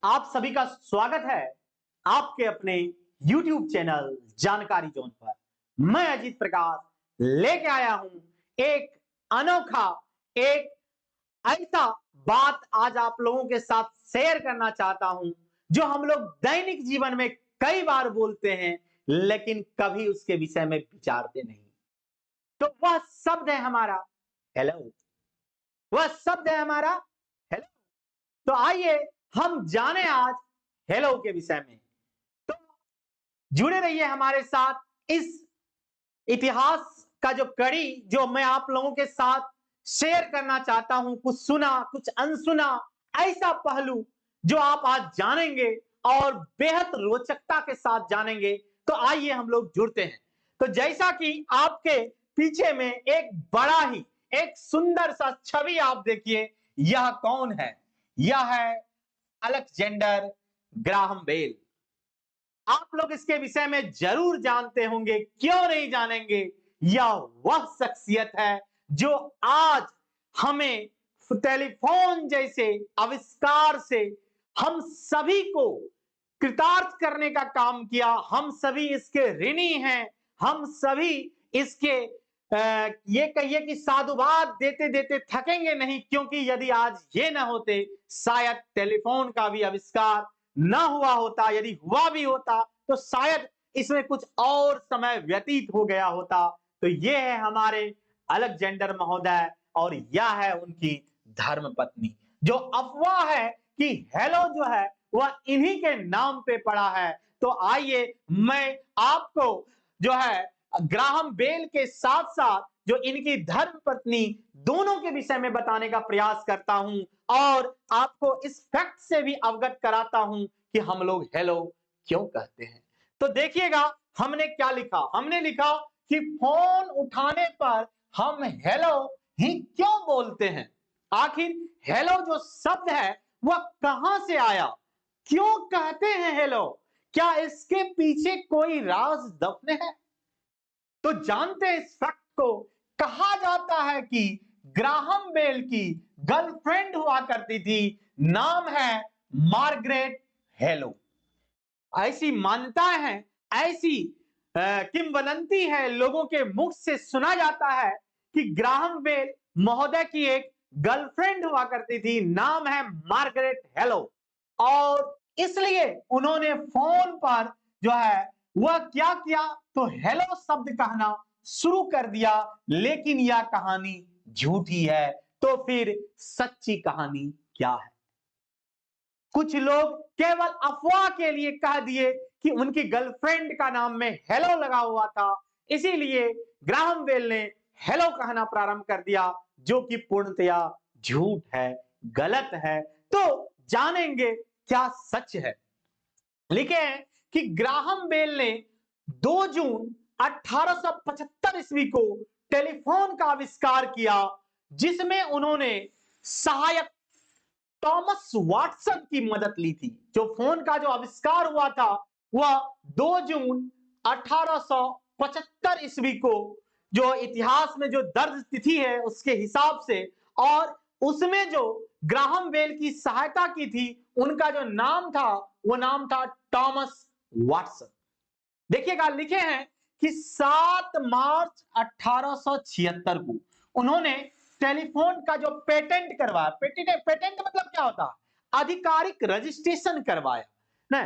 आप सभी का स्वागत है आपके अपने YouTube चैनल जानकारी जोन पर। मैं अजीत प्रकाश लेके आया हूं एक अनोखा, एक ऐसा बात आज आप लोगों के साथ शेयर करना चाहता हूं जो हम लोग दैनिक जीवन में कई बार बोलते हैं लेकिन कभी उसके विषय में विचारते नहीं। तो वह शब्द है हमारा हेलो। वह शब्द है हमारा हेलो। तो आइए हम जाने आज हेलो के विषय में। तो जुड़े रहिए हमारे साथ इस इतिहास का जो कड़ी जो मैं आप लोगों के साथ शेयर करना चाहता हूं। कुछ सुना कुछ अनसुना ऐसा पहलू जो आप आज जानेंगे और बेहद रोचकता के साथ जानेंगे। तो आइए हम लोग जुड़ते हैं। तो जैसा कि आपके पीछे में एक बड़ा ही एक सुंदर सा छवि आप देखिए, यह कौन है? यह है अलेक्जेंडर ग्राहम बेल। आप लोग इसके विषय में जरूर जानते होंगे, क्यों नहीं जानेंगे? यह वह शख्सियत है जो आज हमें टेलीफोन जैसे आविष्कार से हम सभी को कृतार्थ करने का काम किया। हम सभी इसके ऋणी हैं। हम सभी इसके ये कहिए कि साधुवाद देते देते थकेंगे नहीं, क्योंकि यदि आज ये ना होते, शायद टेलीफोन का भी आविष्कार ना हुआ होता। यदि हुआ भी होता तो शायद इसमें कुछ और समय व्यतीत हो गया होता। तो ये है हमारे अलेक्जेंडर महोदय और यह है उनकी धर्म पत्नी। जो अफवाह है कि हेलो जो है वह इन्हीं के नाम पे पड़ा है। तो आइए मैं आपको जो है ग्राहम बेल के साथ साथ जो इनकी धर्म पत्नी दोनों के विषय में बताने का प्रयास करता हूं और आपको इस फैक्ट से भी अवगत कराता हूं कि हम लोग हेलो क्यों कहते हैं। तो देखिएगा हमने क्या लिखा। हमने लिखा कि फोन उठाने पर हम हेलो ही क्यों बोलते हैं। आखिर हेलो जो शब्द है वह कहां से आया, क्यों कहते हैं हेलो? क्या इसके पीछे कोई राज दफन है? तो जानते हैं इस फैक्ट को। कहा जाता है कि ग्राहम बेल की गर्लफ्रेंड हुआ करती थी, नाम है मार्गरेट हेलो। ऐसी मान्यताएं हैं, ऐसी किंवदंती है, लोगों के मुख से सुना जाता है कि ग्राहम बेल महोदय की एक गर्लफ्रेंड हुआ करती थी, नाम है मार्गरेट हेलो। और इसलिए उन्होंने फोन पर जो है वह क्या किया, तो हेलो शब्द कहना शुरू कर दिया। लेकिन यह कहानी झूठी है। तो फिर सच्ची कहानी क्या है? कुछ लोग केवल अफवाह के लिए कह दिए कि उनकी गर्लफ्रेंड का नाम में हेलो लगा हुआ था, इसीलिए ग्राहम बेल ने हेलो कहना प्रारंभ कर दिया, जो कि पूर्णतया झूठ है, गलत है। तो जानेंगे क्या सच है। लिखे हैं कि ग्राहम बेल ने 2 जून 1875 ईस्वी को टेलीफोन का आविष्कार किया, जिसमें उन्होंने सहायक थॉमस वाटसन की मदद ली थी। जो फोन का जो आविष्कार हुआ था वह 2 जून 1875 ईस्वी को, जो इतिहास में जो दर्ज तिथि है उसके हिसाब से, और उसमें जो ग्राहम बेल की सहायता की थी उनका जो नाम था वो नाम था थॉमस वाटसन। देखिएगा लिखे हैं कि 7 मार्च 1876 को उन्होंने टेलीफोन का जो पेटेंट करवाया। पेटेंट मतलब क्या होता है? आधिकारिक रजिस्ट्रेशन करवाया ना।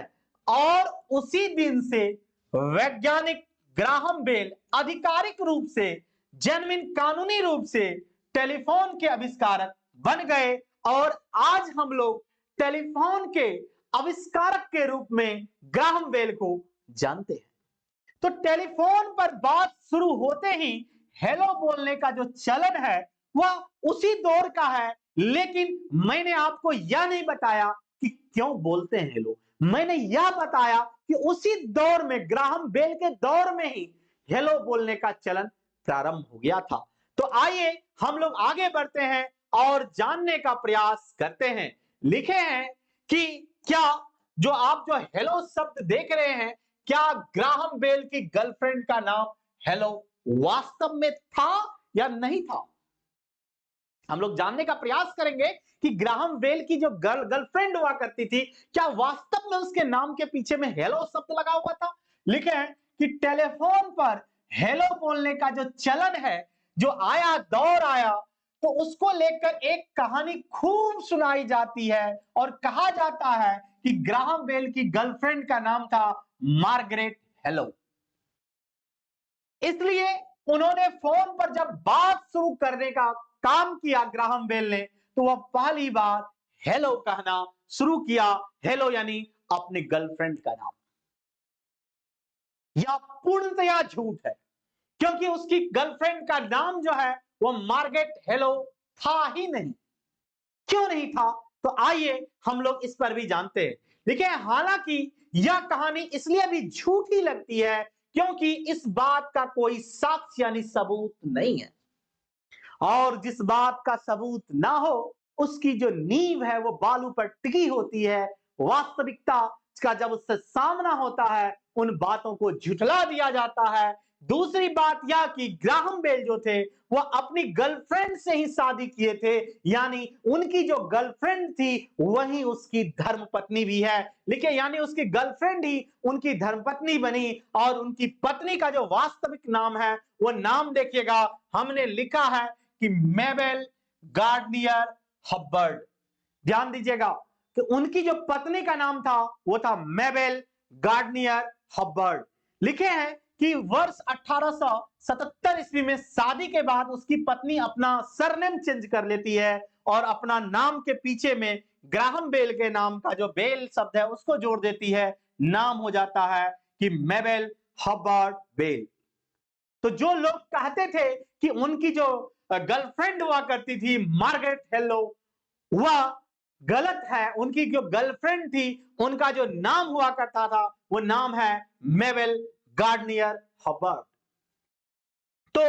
और उसी दिन से वैज्ञानिक ग्राहम बेल आधिकारिक रूप से, जेन्युइन कानूनी रूप से टेलीफोन के आविष्कारक बन गए। और आज हम लोग टेलीफोन के आविष्कारक के रूप में ग्राहम बेल को जानते हैं। तो टेलीफोन पर बात शुरू होते ही हेलो बोलने का जो चलन है वह उसी दौर का है। लेकिन मैंने आपको यह नहीं बताया कि क्यों बोलते हैं हेलो। मैंने यह बताया कि उसी दौर में, ग्राहम बेल के दौर में ही हेलो बोलने का चलन प्रारंभ हो गया था। तो आइए हम लोग आगे बढ़ते हैं और जानने का प्रयास करते हैं। लिखे हैं कि क्या जो आप जो हेलो शब्द देख रहे हैं, क्या ग्राहम बेल की गर्लफ्रेंड का नाम हेलो वास्तव में था या नहीं था? हम लोग जानने का प्रयास करेंगे कि ग्राहम बेल की जो गर्लफ्रेंड हुआ करती थी, क्या वास्तव में उसके नाम के पीछे में हेलो शब्द लगा हुआ था। लिखे हैं कि टेलीफोन पर हेलो बोलने का जो चलन है, जो आया, दौर आया, तो उसको लेकर एक कहानी खूब सुनाई जाती है और कहा जाता है कि ग्राहम बेल की गर्लफ्रेंड का नाम था मार्गरेट हेलो। इसलिए उन्होंने फोन पर जब बात शुरू करने का काम किया ग्राहम बेल ने, तो वह पहली बार हेलो कहना शुरू किया। हेलो यानी अपने गर्लफ्रेंड का नाम। यह पूर्णतया झूठ है, क्योंकि उसकी गर्लफ्रेंड का नाम जो है वह मार्गरेट हेलो था ही नहीं। क्यों नहीं था, तो आइए हम लोग इस पर भी जानते हैं। देखिए, हालांकि यह कहानी इसलिए भी झूठी लगती है क्योंकि इस बात का कोई साक्ष्य यानी सबूत नहीं है, और जिस बात का सबूत ना हो उसकी जो नींव है वो बालू पर टिकी होती है। वास्तविकता का जब उससे सामना होता है, उन बातों को झुठला दिया जाता है। दूसरी बात यह कि ग्राहम बेल जो थे वह अपनी गर्लफ्रेंड से ही शादी किए थे, यानी उनकी जो गर्लफ्रेंड थी वही उसकी धर्मपत्नी भी है। लिखिए, यानी उसकी गर्लफ्रेंड ही उनकी धर्मपत्नी बनी, और उनकी पत्नी का जो वास्तविक नाम है वो नाम देखिएगा, हमने लिखा है कि मेबल गार्डनियर हब्बर्ड। ध्यान दीजिएगा कि उनकी जो पत्नी का नाम था वो था मेबल गार्डनियर हब्बर्ड। लिखे हैं कि वर्ष 1877 ईस्वी में शादी के बाद उसकी पत्नी अपना सरनेम चेंज कर लेती है और अपना नाम के पीछे में ग्राहम बेल के नाम का जो बेल शब्द है उसको जोड़ देती है। नाम हो जाता है कि मेबल हब्बर्ड बेल। तो जो लोग कहते थे कि उनकी जो गर्लफ्रेंड हुआ करती थी मार्गरेट हेलो, वह गलत है। उनकी जो गर्लफ्रेंड थी उनका जो नाम हुआ करता था वो नाम है मेबल गार्डनियर हबर्ड। तो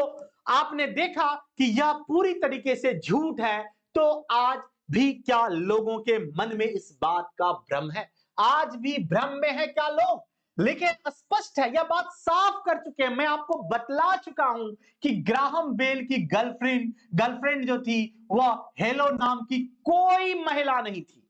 आपने देखा कि यह पूरी तरीके से झूठ है। तो आज भी क्या लोगों के मन में इस बात का भ्रम है? आज भी भ्रम में है क्या लोग? लेकिन स्पष्ट है, यह बात साफ कर चुके हैं। मैं आपको बतला चुका हूं कि ग्राहम बेल की गर्लफ्रेंड जो थी वह हेलो नाम की कोई महिला नहीं थी।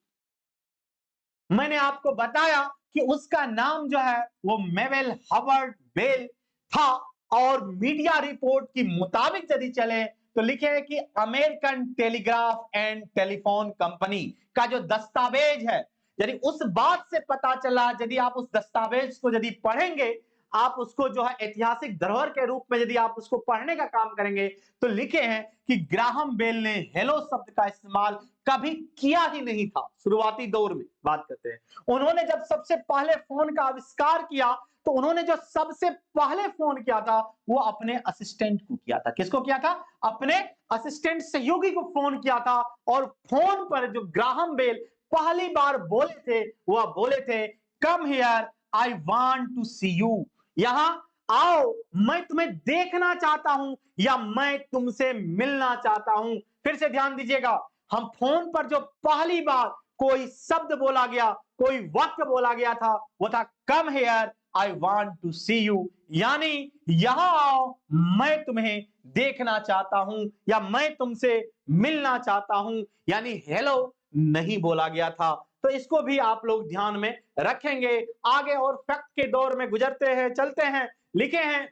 मैंने आपको बताया कि उसका नाम जो है वो मेबल हवर्ड बेल था, और मीडिया रिपोर्ट के मुताबिक यदि चले तो लिखे है कि American telegraph and telephone company का जो दस्तावेज है, यदि उस बात से पता चला, यदि आप उस दस्तावेज को यदि पढ़ेंगे, आप उसको जो है ऐतिहासिक धरोहर के रूप में यदि आप उसको पढ़ने का काम करेंगे, तो लिखे हैं कि ग्राहम बेल ने हेलो शब्द का इस्तेमाल कभी किया ही नहीं था। शुरुआती दौर में बात करते हैं, उन्होंने जब सबसे पहले फोन का आविष्कार किया तो उन्होंने जो सबसे पहले फोन किया था वो अपने असिस्टेंट को किया था। किसको किया था? अपने असिस्टेंट सहयोगी को फोन किया था। और फोन पर जो ग्राहम बेल पहली बार बोले थे वह बोले थे, come here, I want to see you. यहां आओ, मैं तुम्हें देखना चाहता हूं, या मैं तुमसे मिलना चाहता हूं। फिर से ध्यान दीजिएगा, हम फोन पर जो पहली बार कोई शब्द बोला गया, कोई वाक्य बोला गया था, वो था come here, I want to see you. यानी यहां आओ, मैं तुम्हें देखना चाहता हूं, या मैं तुमसे मिलना चाहता हूं। यानी हेलो नहीं बोला गया था। तो इसको भी आप लोग ध्यान में रखेंगे। आगे और फैक्ट के दौर में गुजरते हैं, चलते हैं। लिखे हैं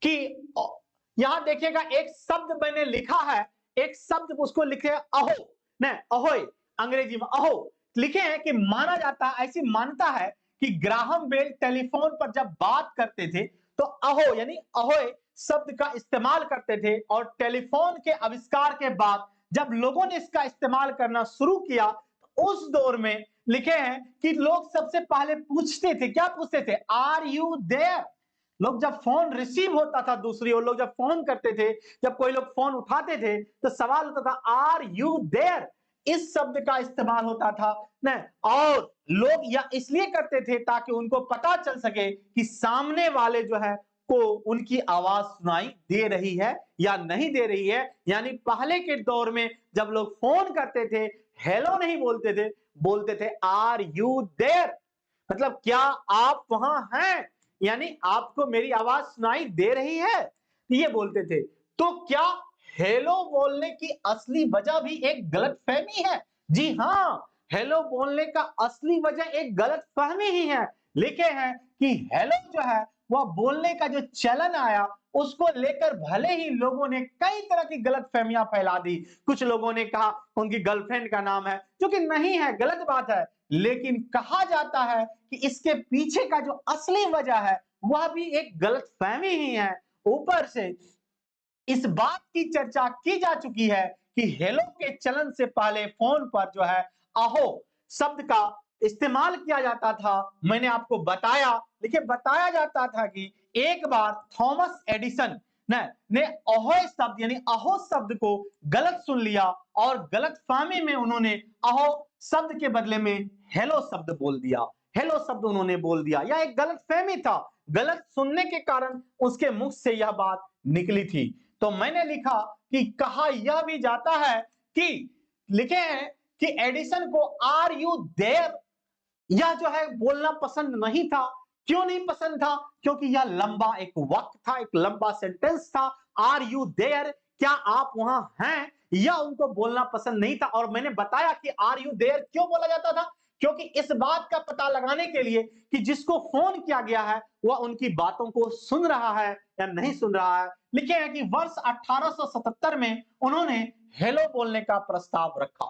कि यहां देखिएगा, एक शब्द मैंने लिखा है, एक शब्द उसको लिखे अहो, नहीं अहोय, अंग्रेजी में अहो। लिखे हैं कि माना जाता है, ऐसी मान्यता है कि ग्राहम बेल टेलीफोन पर जब बात करते थे तो अहो यानी अहोय शब्द का इस्तेमाल करते थे, और टेलीफोन के आविष्कार के बाद जब लोगों ने इसका इस्तेमाल करना शुरू किया, तो उस दौर में लिखे हैं कि लोग सबसे पहले पूछते थे, क्या पूछते थे? Are you there. लोग जब फोन रिसीव होता था, दूसरी ओर लोग जब फोन करते थे, जब कोई लोग फोन उठाते थे तो सवाल होता था आर यू देयर। इस शब्द का इस्तेमाल होता था न, और लोग यह इसलिए करते थे ताकि उनको पता चल सके कि सामने वाले जो है को उनकी आवाज सुनाई दे रही है या नहीं दे रही है। यानी पहले के दौर में जब लोग फोन करते थे, हेलो नहीं बोलते थे, बोलते थे आर यू देयर, मतलब क्या आप वहां हैं, यानी आपको मेरी आवाज सुनाई दे रही है, ये बोलते थे। तो क्या हेलो बोलने की असली वजह भी एक गलतफहमी है। जी हाँ, हेलो बोलने का असली वजह एक गलतफहमी ही है। लिखे हैं कि हेलो जो है वह बोलने का जो चलन आया उसको लेकर भले ही लोगों ने कई तरह की गलतफहमियां फैला दी। कुछ लोगों ने कहा उनकी गर्लफ्रेंड का नाम है, जो कि नहीं है, गलत बात है। लेकिन कहा जाता है कि इसके पीछे का जो असली वजह है वह भी एक गलतफहमी ही है। ऊपर से इस बात की चर्चा की जा चुकी है कि हेलो के चलन से पहले फोन पर जो है अहो शब्द का इस्तेमाल किया जाता था। मैंने आपको बताया, देखिए बताया जाता था कि एक बार थॉमस एडिसन ने अहो शब्द यानी अहो शब्द को गलत सुन लिया और गलतफहमी में उन्होंने अहो शब्द के बदले में हेलो शब्द बोल दिया। हेलो शब्द उन्होंने बोल दिया। यह एक गलतफहमी था। गलत सुनने के कारण उसके मुख से यह बात निकली थी। तो मैंने लिखा कि कहा यह भी जाता है कि लिखे हैं कि एडिसन को आर यू देयर यह जो है बोलना पसंद नहीं था। क्यों नहीं पसंद था? क्योंकि यह लंबा एक वाक्य था, एक लंबा सेंटेंस था। आर यू देयर, क्या आप वहां हैं, यह उनको बोलना पसंद नहीं था। और मैंने बताया कि आर यू देयर क्यों बोला जाता था, क्योंकि इस बात का पता लगाने के लिए कि जिसको फोन किया गया है वह उनकी बातों को सुन रहा है या नहीं सुन रहा है। लिखे हैं कि वर्ष 1877 में उन्होंने हेलो बोलने का प्रस्ताव रखा।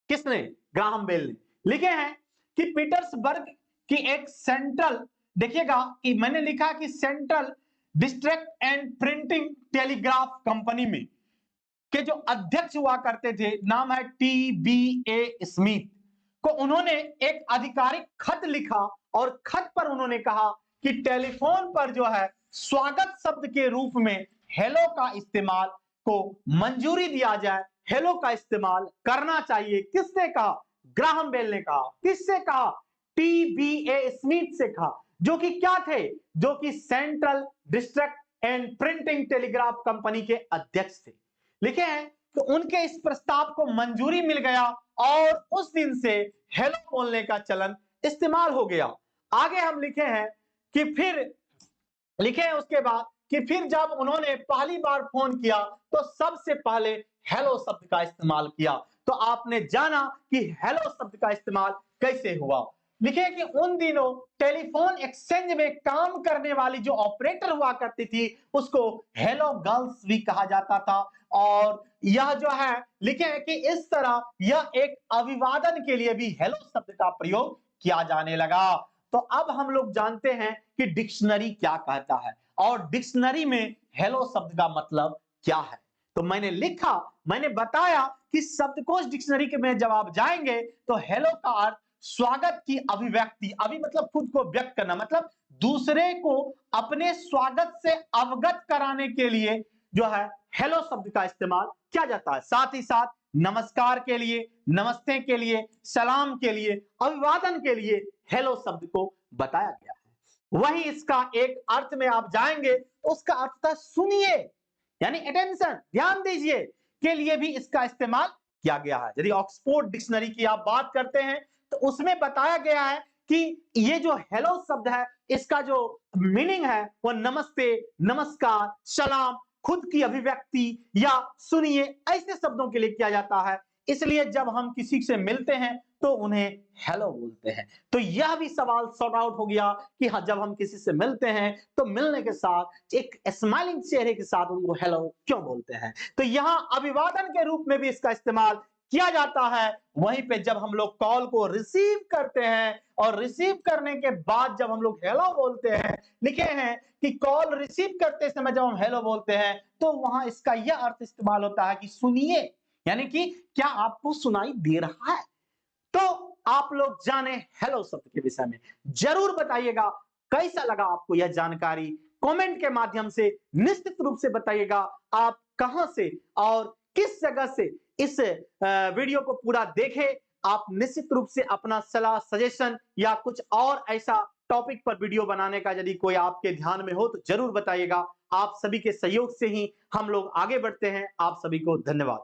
किसने? ग्राहम बेल ने। लिखे हैं कि पीटर्सबर्ग की एक सेंट्रल, देखिएगा कि मैंने लिखा कि central district and printing telegraph company में के जो अध्यक्ष हुआ करते थे, नाम है टी.बी.ए. स्मिथ, को उन्होंने एक आधिकारिक खत लिखा और खत पर उन्होंने कहा कि टेलीफोन पर जो है स्वागत शब्द के रूप में हेलो का इस्तेमाल को मंजूरी दिया जाए, हेलो का इस्तेमाल करना चाहिए। किसने कहा? ग्राहम बेल ने कहा। किससे कहा? टी.बी.ए. स्मिथ से कहा, जो कि क्या थे? जो कि central district and printing telegraph company के अध्यक्ष थे। लिखे हैं तो उनके इस प्रस्ताव को मंजूरी मिल गया और उस दिन से हेलो बोलने का चलन इस्तेमाल हो गया। आगे हम लिखे हैं कि फिर लिखे हैं उसके बाद कि फिर जब उन्होंने पहली बार फोन किया तो सबसे पहले हेलो शब्द का इस्तेमाल किया। तो आपने जाना कि हेलो शब्द का इस्तेमाल कैसे हुआ। लिखे कि उन दिनों टेलीफोन एक्सचेंज में काम करने वाली जो ऑपरेटर हुआ करती थी उसको हेलो गर्ल्स भी कहा जाता था। और यह जो है लिखे हैं कि इस तरह यह एक अभिवादन के लिए भी हेलो शब्द का प्रयोग किया जाने लगा। तो अब हम लोग जानते हैं कि डिक्शनरी क्या कहता है और डिक्शनरी में हेलो शब्द का मतलब क्या है। तो मैंने लिखा, मैंने बताया कि शब्दकोश डिक्शनरी के में जब आप जाएंगे तो हेलो का अर्थ स्वागत की अभिव्यक्ति, अभी मतलब खुद को व्यक्त करना, मतलब दूसरे को अपने स्वागत से अवगत कराने के लिए जो है हेलो शब्द का इस्तेमाल किया जाता है। साथ ही साथ नमस्कार के लिए, नमस्ते के लिए, सलाम के लिए, अभिवादन के लिए हेलो शब्द को बताया गया है। वही इसका एक अर्थ में आप जाएंगे तो उसका अर्थ था सुनिए, यानी अटेंशन, ध्यान दीजिए के लिए भी इसका इस्तेमाल किया गया है। यदि ऑक्सफोर्ड डिक्शनरी की आप बात करते हैं तो उसमें बताया गया है कि ये जो हेलो शब्द है इसका जो मीनिंग है वो नमस्ते, नमस्कार, सलाम, खुद की अभिव्यक्ति या सुनिए ऐसे शब्दों के लिए किया जाता है। इसलिए जब हम किसी से मिलते हैं तो उन्हें हेलो बोलते हैं। तो यह भी सवाल सॉर्ट आउट हो गया कि हाँ, जब हम किसी से मिलते हैं तो मिलने के साथ एक स्माइलिंग चेहरे के साथ उनको हेलो क्यों बोलते हैं। तो यहां अभिवादन के रूप में भी इसका इस्तेमाल किया जाता है। वहीं पे जब हम लोग कॉल को रिसीव करते हैं और रिसीव करने के बाद जब हम लोग हेलो बोलते हैं, लिखे हैं कि कॉल रिसीव करते समय जब हम हेलो बोलते हैं तो वहां इसका यह अर्थ इस्तेमाल होता है कि सुनिए, यानी कि क्या आपको सुनाई दे रहा है। तो आप लोग जाने हेलो शब्द के विषय में, जरूर बताइएगा कैसा लगा आपको यह जानकारी। कमेंट के माध्यम से निश्चित रूप से बताइएगा आप कहां से और किस जगह से इस वीडियो को पूरा देखे। आप निश्चित रूप से अपना सलाह, सजेशन या कुछ और ऐसा टॉपिक पर वीडियो बनाने का यदि कोई आपके ध्यान में हो तो जरूर बताइएगा। आप सभी के सहयोग से ही हम लोग आगे बढ़ते हैं। आप सभी को धन्यवाद।